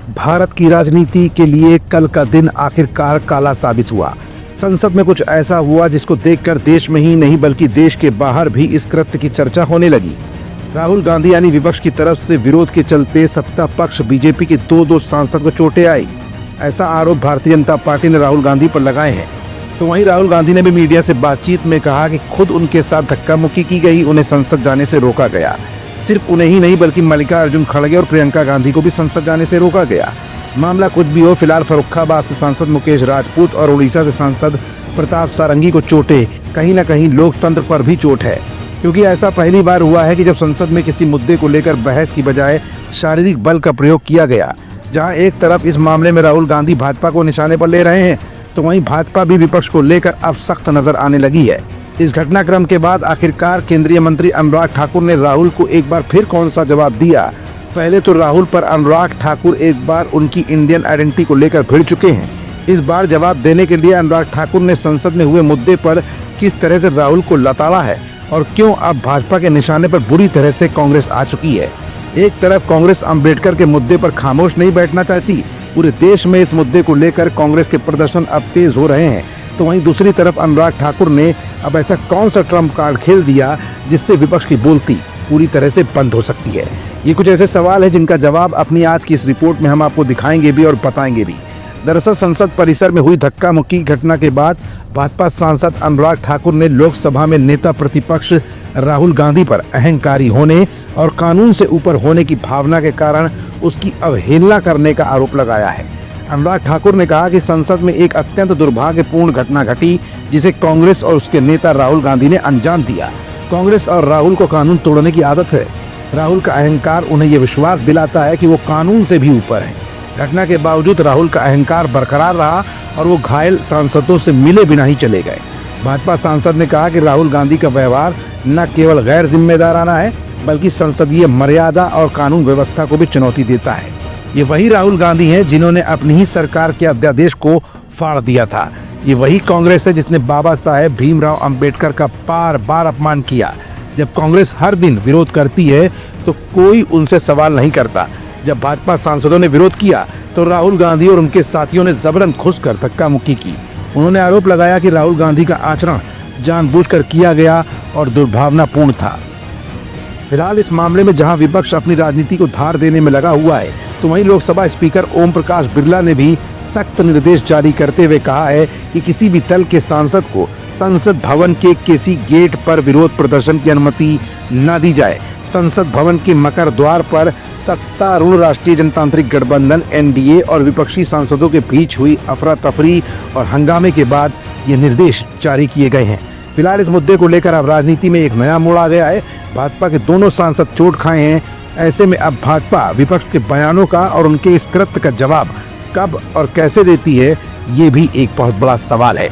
भारत की राजनीति के लिए कल का दिन आखिरकार काला साबित हुआ। संसद में कुछ ऐसा हुआ जिसको देखकर देश में ही नहीं बल्कि देश के बाहर भी इस कृत्य की चर्चा होने लगी। राहुल गांधी यानी विपक्ष की तरफ से विरोध के चलते सत्ता पक्ष बीजेपी के दो सांसद को चोटें आई। ऐसा आरोप भारतीय जनता पार्टी ने राहुल गांधी पर लगाए हैं। तो वहीं राहुल गांधी ने भी मीडिया से बातचीत में कहा कि खुद उनके साथ धक्का मुक्की की गई, उन्हें संसद जाने से रोका गया। सिर्फ उन्हें ही नहीं बल्कि मल्लिकार्जुन खड़गे और प्रियंका गांधी को भी संसद जाने से रोका गया। मामला कुछ भी हो, फिलहाल फर्रुखाबाद से सांसद मुकेश राजपूत और उड़ीसा से सांसद प्रताप सारंगी को चोटें कहीं न कहीं लोकतंत्र पर भी चोट है, क्योंकि ऐसा पहली बार हुआ है कि जब संसद में किसी मुद्दे को लेकर बहस की बजाय शारीरिक बल का प्रयोग किया गया। जहां एक तरफ इस मामले में राहुल गांधी भाजपा को निशाने पर ले रहे हैं, तो वहीं भाजपा भी विपक्ष को लेकर अब सख्त नजर आने लगी है। इस घटनाक्रम के बाद आखिरकार केंद्रीय मंत्री अनुराग ठाकुर ने राहुल को एक बार फिर कौन सा जवाब दिया। पहले तो राहुल पर अनुराग ठाकुर एक बार उनकी इंडियन आइडेंटिटी को लेकर भिड़ चुके हैं। इस बार जवाब देने के लिए अनुराग ठाकुर ने संसद में हुए मुद्दे पर किस तरह से राहुल को लताड़ा है और क्यों अब भाजपा के निशाने पर बुरी तरह से कांग्रेस आ चुकी है। एक तरफ कांग्रेस अंबेडकर के मुद्दे पर खामोश नहीं बैठना चाहती, पूरे देश में इस मुद्दे को लेकर कांग्रेस के प्रदर्शन अब तेज हो रहे हैं, तो वहीं दूसरी तरफ अनुराग ठाकुर ने अब ऐसा कौन सा ट्रम्प कार्ड खेल दिया जिससे विपक्ष की बोलती पूरी तरह से बंद हो सकती है। ये कुछ ऐसे सवाल है जिनका जवाब अपनी आज की इस रिपोर्ट में हम आपको दिखाएंगे भी और बताएंगे भी। दरअसल संसद परिसर में हुई धक्का मुक्की घटना के बाद भाजपा सांसद अनुराग ठाकुर ने लोकसभा में नेता प्रतिपक्ष राहुल गांधी पर अहंकारी होने और कानून से ऊपर होने की भावना के कारण उसकी अवहेलना करने का आरोप लगाया है। अनुराग ठाकुर ने कहा कि संसद में एक अत्यंत दुर्भाग्यपूर्ण घटना घटी जिसे कांग्रेस और उसके नेता राहुल गांधी ने अंजाम दिया। कांग्रेस और राहुल को कानून तोड़ने की आदत है। राहुल का अहंकार उन्हें यह विश्वास दिलाता है कि वो कानून से भी ऊपर है। घटना के बावजूद राहुल का अहंकार बरकरार रहा और वो घायल सांसदों से मिले बिना ही चले गए। भाजपा सांसद ने कहा कि राहुल गांधी का व्यवहार न केवल गैर जिम्मेदाराना है बल्कि संसदीय मर्यादा और कानून व्यवस्था को भी चुनौती देता है। ये वही राहुल गांधी हैं जिन्होंने अपनी ही सरकार के अध्यादेश को फाड़ दिया था। ये वही कांग्रेस है जिसने बाबा साहेब भीमराव अंबेडकर का बार बार अपमान किया। जब कांग्रेस हर दिन विरोध करती है तो कोई उनसे सवाल नहीं करता। जब भाजपा सांसदों ने विरोध किया तो राहुल गांधी और उनके साथियों ने जबरन घुसकर धक्का मुक्की की। उन्होंने आरोप लगाया कि राहुल गांधी का आचरण जानबूझकर किया गया और दुर्भावनापूर्ण था। फिलहाल इस मामले में जहां विपक्ष अपनी राजनीति को धार देने में लगा हुआ है, तो वहीं लोकसभा स्पीकर ओम प्रकाश बिरला ने भी सख्त निर्देश जारी करते हुए कहा है कि किसी भी दल के सांसद को संसद भवन के किसी गेट पर विरोध प्रदर्शन की अनुमति न दी जाए। संसद भवन के मकर द्वार पर सत्तारूढ़ राष्ट्रीय जनतांत्रिक गठबंधन एनडीए और विपक्षी सांसदों के बीच हुई अफरा तफरी और हंगामे के बाद ये निर्देश जारी किए गए हैं। फिलहाल इस मुद्दे को लेकर अब राजनीति में एक नया मोड़ आ गया है। भाजपा के दोनों सांसद चोट खाए हैं। ऐसे में अब भाजपा विपक्ष के बयानों का और उनके इस कृत्य का जवाब कब और कैसे देती है, ये भी एक बहुत बड़ा सवाल है।